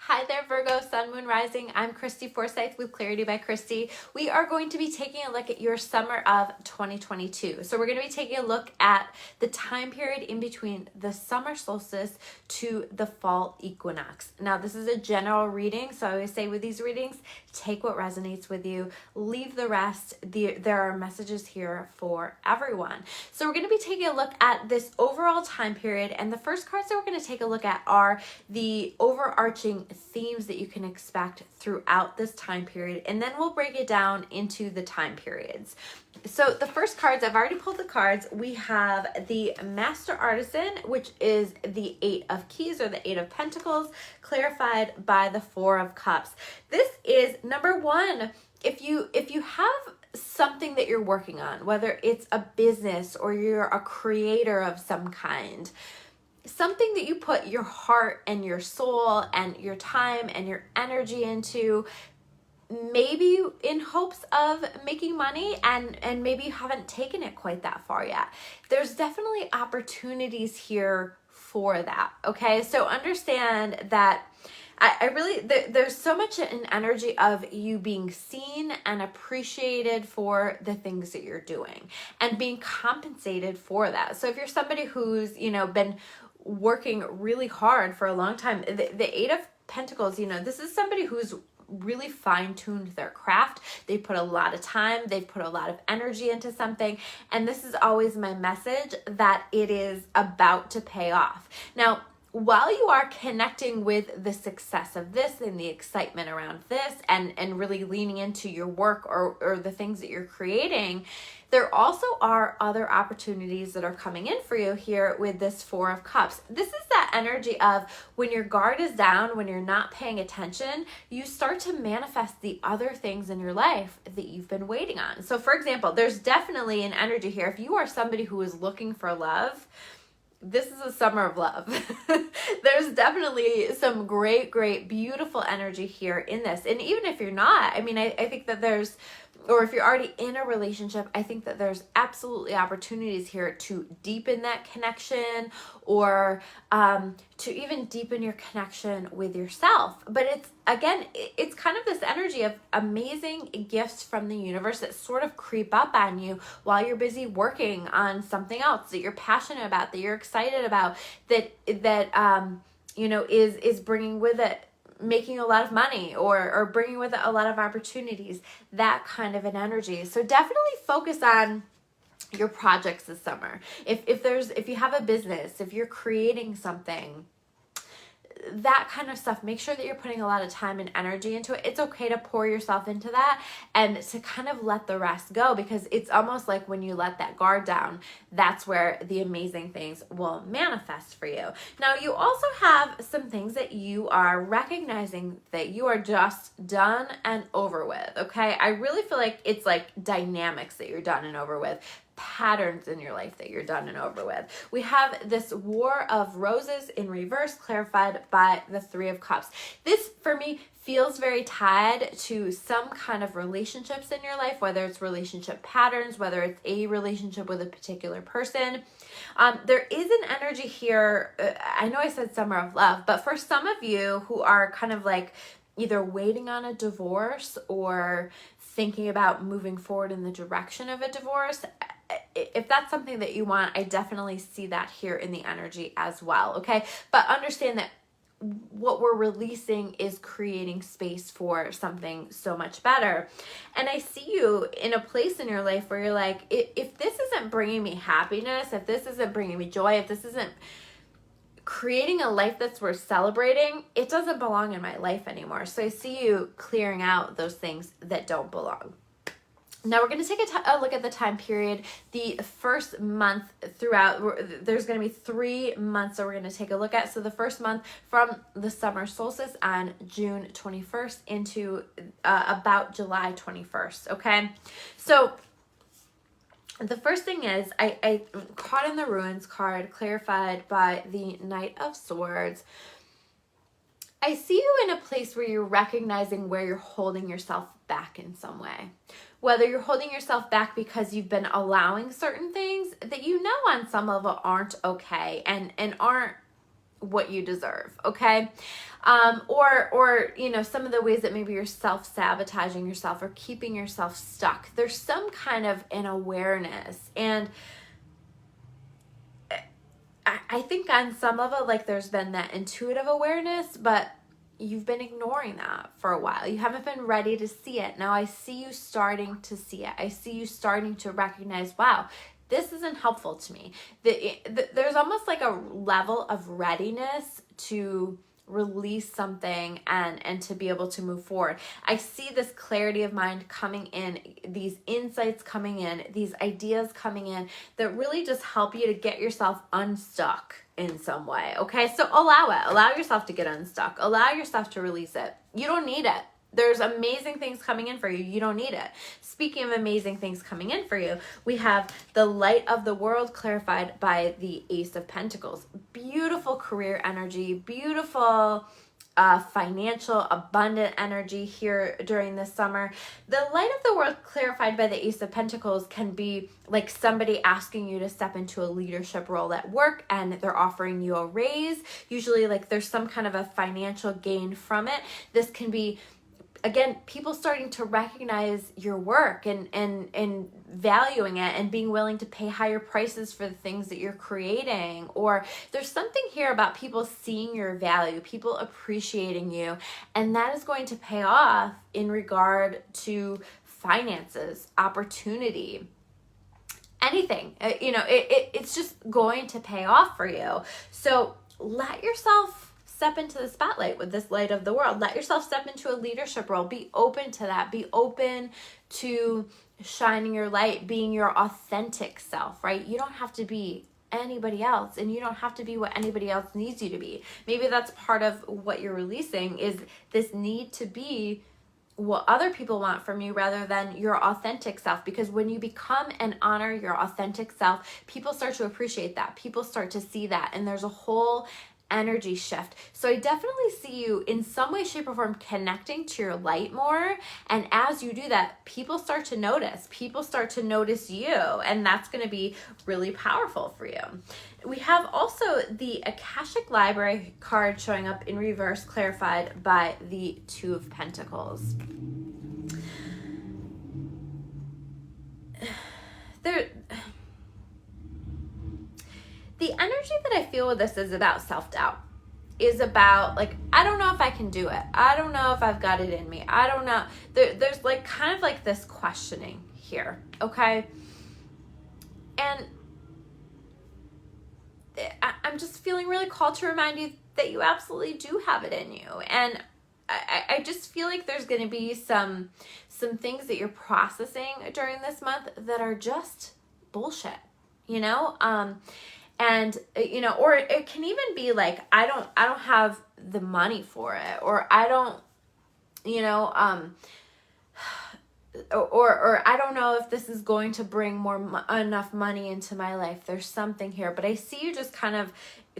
Hi there, Virgo, Sun, Moon, Rising. I'm Christy Forsyth with Clarity by Christy. We are going to be taking a look at your summer of 2022. So we're going to be taking a look at the time period in between the summer solstice to the fall equinox. Now, this is a general reading, so I always say with these readings, take what resonates with you, leave the rest. There are messages here for everyone. So we're going to be taking a look at this overall time period, and the first cards that we're going to take a look at are the overarching themes that you can expect throughout this time period, and then we'll break it down into the time periods. So the first cards, I've already pulled the cards. We have the Master Artisan, which is the Eight of Keys or the Eight of Pentacles, clarified by the Four of Cups. This is number one. If you have something that you're working on, whether it's a business or you're a creator of some kind, something that you put your heart and your soul and your time and your energy into, maybe in hopes of making money, and maybe you haven't taken it quite that far yet. There's definitely opportunities here for that, okay? So understand that I really, there's so much an energy of you being seen and appreciated for the things that you're doing and being compensated for that. So if you're somebody who's, been working really hard for a long time, the Eight of Pentacles, this is somebody who's really fine-tuned their craft. They put a lot of time, they've put a lot of energy into something, and this is always my message, that it is about to pay off. Now, while you are connecting with the success of this and the excitement around this and really leaning into your work or the things that you're creating, there also are other opportunities that are coming in for you here with this Four of Cups. This is that energy of when your guard is down, when you're not paying attention, you start to manifest the other things in your life that you've been waiting on. So for example, there's definitely an energy here. If you are somebody who is looking for love, this is a summer of love. There's definitely some great, beautiful energy here in this. And even if you're not, I think that there's, or if you're already in a relationship, I think that there's absolutely opportunities here to deepen that connection, or to even deepen your connection with yourself. But it's kind of this energy of amazing gifts from the universe that sort of creep up on you while you're busy working on something else that you're passionate about, that you're excited about, that is bringing with it making a lot of money or bringing with it a lot of opportunities, that kind of an energy. So definitely focus on your projects this summer. If you have a business, if you're creating something, that kind of stuff, make sure that you're putting a lot of time and energy into it. It's okay to pour yourself into that and to kind of let the rest go, because it's almost like when you let that guard down, that's where the amazing things will manifest for you. Now, you also have some things that you are recognizing that you are just done and over with, okay? I really feel like it's like dynamics that you're done and over with, patterns in your life that you're done and over with. We have this War of Roses in reverse, clarified by the Three of Cups. This, for me, feels very tied to some kind of relationships in your life, whether it's relationship patterns, whether it's a relationship with a particular person. There is an energy here. I know I said summer of love, but for some of you who are kind of like either waiting on a divorce or thinking about moving forward in the direction of a divorce, if that's something that you want, I definitely see that here in the energy as well, okay? But understand that what we're releasing is creating space for something so much better. And I see you in a place in your life where you're like, if this isn't bringing me happiness, if this isn't bringing me joy, if this isn't creating a life that's worth celebrating, it doesn't belong in my life anymore. So I see you clearing out those things that don't belong. Now we're going to take a look at the time period. The first month throughout, there's going to be 3 months that we're going to take a look at. So the first month from the summer solstice on June 21st into about July 21st, okay? So the first thing is, I Caught in the Ruins card, clarified by the Knight of Swords. I see you in a place where you're recognizing where you're holding yourself back in some way. Whether you're holding yourself back because you've been allowing certain things that you know on some level aren't okay and aren't what you deserve, okay? Or, you know, some of the ways that maybe you're self-sabotaging yourself or keeping yourself stuck. There's some kind of an awareness. And I think on some level, like, there's been that intuitive awareness, but you've been ignoring that for a while. You haven't been ready to see it. Now I see you starting to see it. I see you starting to recognize, wow, this isn't helpful to me. There's almost like a level of readiness to release something and to be able to move forward. I see this clarity of mind coming in, these insights coming in, these ideas coming in that really just help you to get yourself unstuck in some way. Okay, so allow yourself to get unstuck, allow yourself to release it. You don't need it. There's amazing things coming in for you. You don't need it. Speaking of amazing things coming in for you, we have the light of the world clarified by the Ace of Pentacles. Beautiful career energy, beautiful financial, abundant energy here during this summer. The light of the world clarified by the Ace of Pentacles can be like somebody asking you to step into a leadership role at work and they're offering you a raise. Usually like there's some kind of a financial gain from it. This can be, again, people starting to recognize your work and valuing it and being willing to pay higher prices for the things that you're creating. Or there's something here about people seeing your value, people appreciating you, and that is going to pay off in regard to finances, opportunity, anything. You know, it's just going to pay off for you. So let yourself step into the spotlight with this light of the world. Let yourself step into a leadership role. Be open to that. Be open to shining your light, being your authentic self, right? You don't have to be anybody else, and you don't have to be what anybody else needs you to be. Maybe that's part of what you're releasing, is this need to be what other people want from you rather than your authentic self. Because when you become and honor your authentic self, people start to appreciate that. People start to see that, and there's a whole energy shift. So I definitely see you in some way, shape, or form connecting to your light more. And as you do that, people start to notice. People start to notice you. And that's going to be really powerful for you. We have also the Akashic Library card showing up in reverse, clarified by the Two of Pentacles. The energy that I feel with this is about self-doubt, is about like, I don't know if I can do it. I don't know if I've got it in me. I don't know. There's like kind of like this questioning here, okay? And I'm just feeling really called to remind you that you absolutely do have it in you. And I just feel like there's going to be some things that you're processing during this month that are just bullshit, you know? And, you know, or it can even be like, I don't have the money for it, or I don't, you know, or I don't know if this is going to bring enough money into my life. There's something here, but I see you just kind of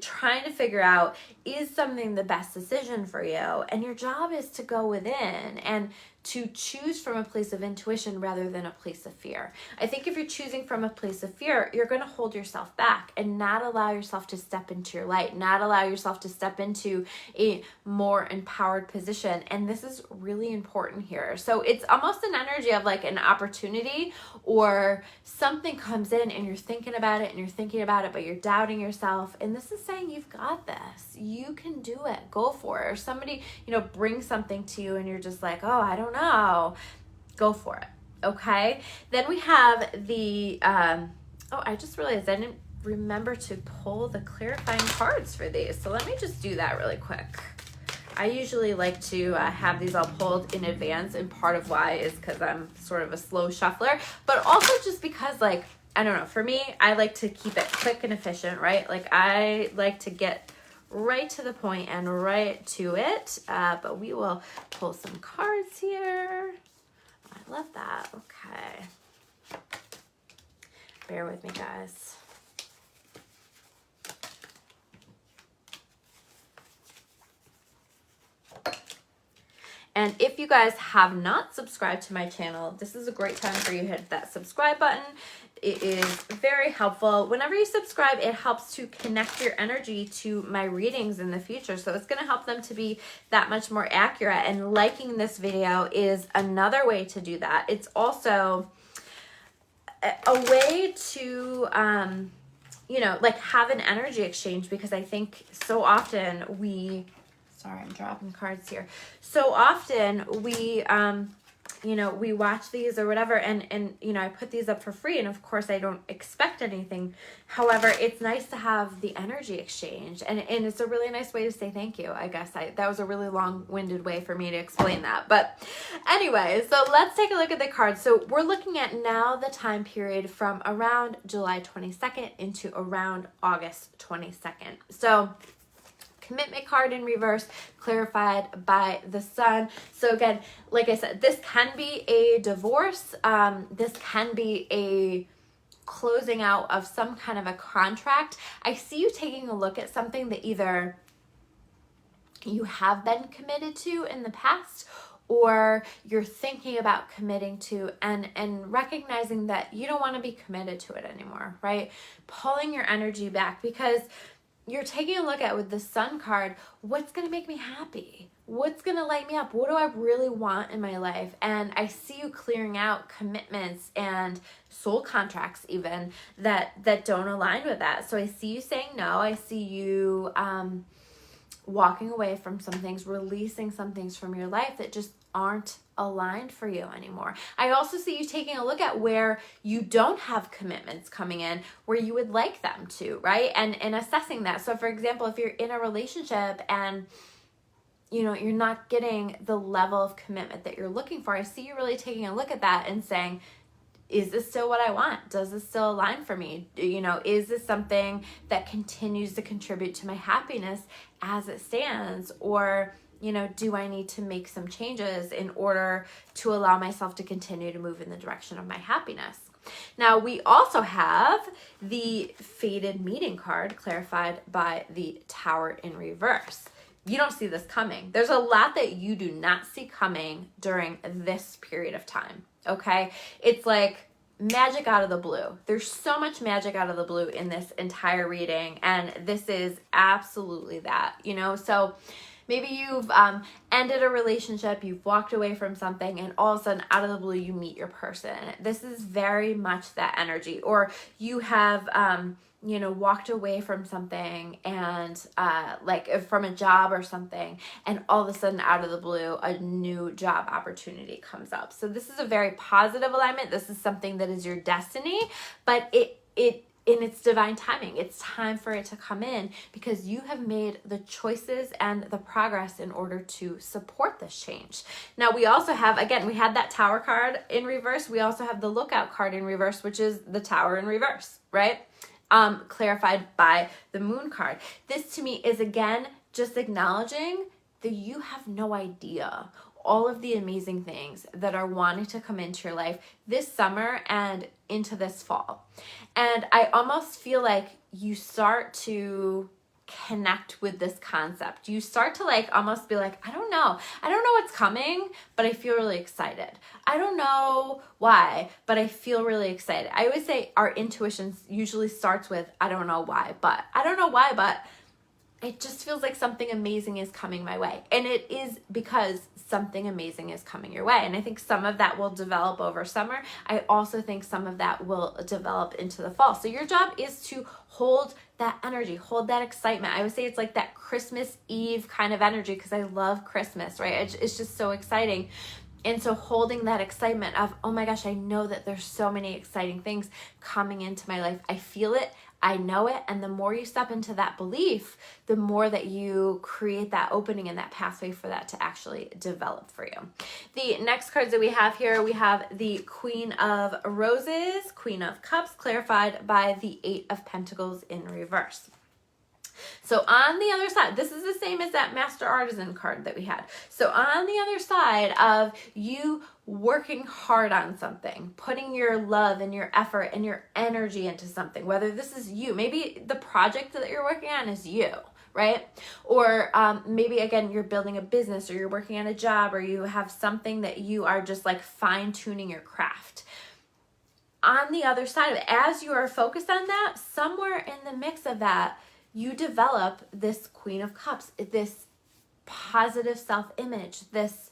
trying to figure out, is something the best decision for you? And your job is to go within and to choose from a place of intuition rather than a place of fear. I think if you're choosing from a place of fear, you're going to hold yourself back and not allow yourself to step into your light, not allow yourself to step into a more empowered position. And this is really important here. So it's almost an energy of like an opportunity, or something comes in and you're thinking about it, but you're doubting yourself. And this is saying, you've got this. You can do it. Go for it. Or somebody, you know, brings something to you and you're just like, oh, I don't know. Go for it. Okay. Then we have the, I just realized I didn't remember to pull the clarifying cards for these. So let me just do that really quick. I usually like to have these all pulled in advance, and part of why is because I'm sort of a slow shuffler, but also just because, like, I don't know, for me, I like to keep it quick and efficient, right? Like, I like to get right to the point and right to it, but we will pull some cards here. I love that. Okay. Bear with me, guys. And if you guys have not subscribed to my channel, this is a great time for you to hit that subscribe button. it is very helpful. Whenever you subscribe, it helps to connect your energy to my readings in the future. So it's going to help them to be that much more accurate. And liking this video is another way to do that. It's also a way to, you know, like have an energy exchange, because I think so often sorry, I'm dropping cards here. So often we, you know, we watch these or whatever, and, you know, I put these up for free, and of course I don't expect anything. However, it's nice to have the energy exchange, and it's a really nice way to say thank you, I guess. That was a really long-winded way for me to explain that. But anyway, so let's take a look at the cards. So we're looking at now the time period from around July 22nd into around August 22nd. So commitment card in reverse, clarified by the sun. So again, like I said, this can be a divorce. This can be a closing out of some kind of a contract. I see you taking a look at something that either you have been committed to in the past, or you're thinking about committing to, and recognizing that you don't want to be committed to it anymore, right? Pulling your energy back, because you're taking a look at, with the sun card, what's going to make me happy? What's going to light me up? What do I really want in my life? And I see you clearing out commitments and soul contracts even that don't align with that. So I see you saying no. I see you walking away from some things, releasing some things from your life that just aren't aligned for you anymore. I also see you taking a look at where you don't have commitments coming in, where you would like them to, right? And assessing that. So for example, if you're in a relationship and you know, you're not getting the level of commitment that you're looking for, I see you really taking a look at that and saying, is this still what I want? Does this still align for me? You know, is this something that continues to contribute to my happiness as it stands? Or, you know, do I need to make some changes in order to allow myself to continue to move in the direction of my happiness? Now, we also have the fated meeting card, clarified by the Tower in reverse. You don't see this coming. There's a lot that you do not see coming during this period of time, okay? It's like magic out of the blue. There's so much magic out of the blue in this entire reading, and this is absolutely that, you know? So maybe you've ended a relationship, you've walked away from something, and all of a sudden, out of the blue, you meet your person. This is very much that energy. Or you have, you know, walked away from something, and like from a job or something, and all of a sudden, out of the blue, a new job opportunity comes up. So this is a very positive alignment. This is something that is your destiny, but it in its divine timing. It's time for it to come in, because you have made the choices and the progress in order to support this change. Now, we also have, again, we had that Tower card in reverse. We also have the Lookout card in reverse, which is the Tower in reverse, right? Clarified by the Moon card. This to me is, again, just acknowledging that you have no idea all of the amazing things that are wanting to come into your life this summer and into this fall. And I almost feel like you start to connect with this concept. You start to like almost be like, I don't know what's coming, but I feel really excited. I don't know why, but I feel really excited. I always say our intuition usually starts with, I don't know why, but it just feels like something amazing is coming my way. And it is because something amazing is coming your way. And I think some of that will develop over summer. I also think some of that will develop into the fall. So your job is to hold that energy, hold that excitement. I would say it's like that Christmas Eve kind of energy, because I love Christmas, right? It's just so exciting. And so holding that excitement of, oh my gosh, I know that there's so many exciting things coming into my life. I feel it. I know it. And the more you step into that belief, the more that you create that opening and that pathway for that to actually develop for you. The next cards that we have here, we have the Queen of Roses, Queen of Cups, clarified by the Eight of Pentacles in reverse. So on the other side, this is the same as that Master Artisan card that we had. So on the other side of you working hard on something, putting your love and your effort and your energy into something, whether this is you, maybe the project that you're working on is you, right? Or maybe, again, you're building a business, or you're working on a job, or you have something that you are just like fine-tuning your craft. on the other side of it, as you are focused on that, somewhere in the mix of that, you develop this Queen of Cups, this positive self-image, this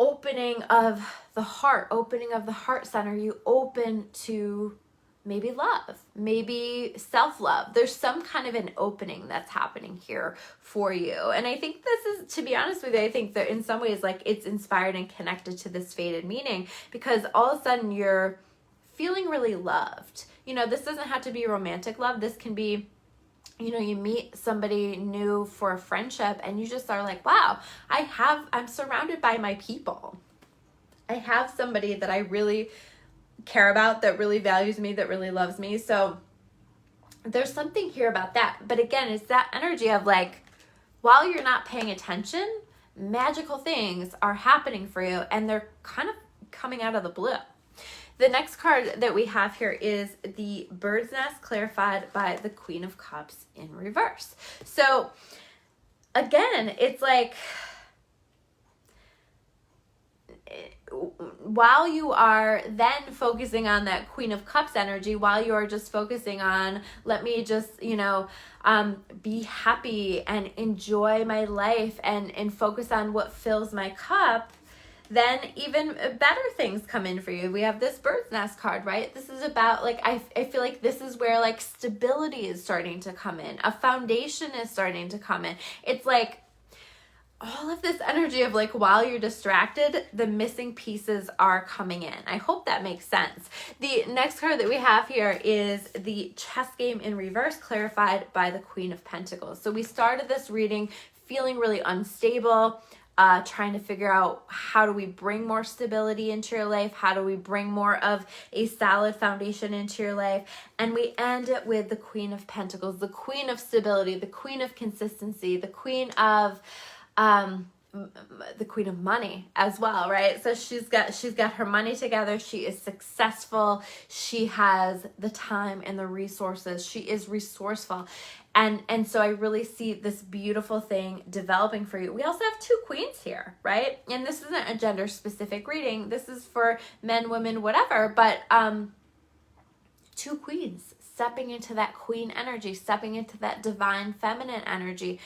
opening of the heart center. You open to maybe love, maybe self-love. There's some kind of an opening that's happening here for you. And I think this is, to be honest with you, I think that in some ways, like, it's inspired and connected to this fated meaning, because all of a sudden you're feeling really loved. You know, this doesn't have to be romantic love. This can be, you know, you meet somebody new for a friendship and you just are like, wow, I'm surrounded by my people. I have somebody that I really care about, that really values me, that really loves me. So there's something here about that. But again, it's that energy of like, while you're not paying attention, magical things are happening for you, and they're kind of coming out of the blue. The next card that we have here is the Bird's Nest, clarified by the Queen of Cups in reverse. So again, it's like, while you are then focusing on that Queen of Cups energy, while you are just focusing on, let me just, you know, be happy and enjoy my life and focus on what fills my cup, then even better things come in for you. We have this Bird's Nest card, right? This is about, like, I feel like this is where, like, stability is starting to come in. A foundation is starting to come in. It's like all of this energy of, like, while you're distracted, the missing pieces are coming in. I hope that makes sense. The next card that we have here is the Chess Game in reverse, clarified by the Queen of Pentacles. So we started this reading feeling really unstable, trying to figure out, how do we bring more stability into your life? How do we bring more of a solid foundation into your life? And we end it with the Queen of Pentacles, the Queen of Stability, the Queen of Consistency, the Queen of money as well, right? So she's got her money together. She is successful. She has the time and the resources. She is resourceful. And so I really see this beautiful thing developing for you. We also have two queens here, right? And this isn't a gender specific reading. This is for men, women, whatever, but two queens stepping into that queen energy, stepping into that divine feminine energy,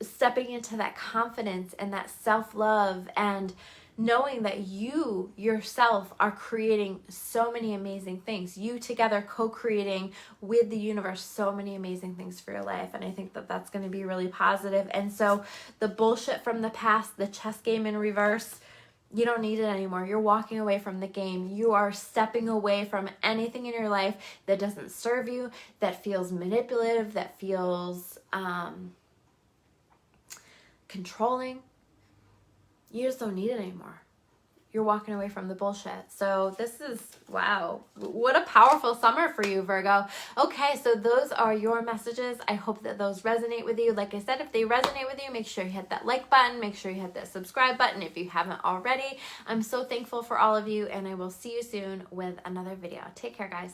stepping into that confidence and that self-love, and knowing that you yourself are creating so many amazing things. You together co-creating with the universe so many amazing things for your life. And I think that that's going to be really positive. And so the bullshit from the past, the chess game in reverse, you don't need it anymore. You're walking away from the game. You are stepping away from anything in your life that doesn't serve you, that feels manipulative, that feels controlling. You just don't need it anymore. You're walking away from the bullshit. So this is, wow, what a powerful summer for you, Virgo. Okay, so those are your messages. I hope that those resonate with you. Like I said, if they resonate with you, make sure you hit that like button. Make sure you hit that subscribe button if you haven't already. I'm so thankful for all of you, and I will see you soon with another video. Take care, guys.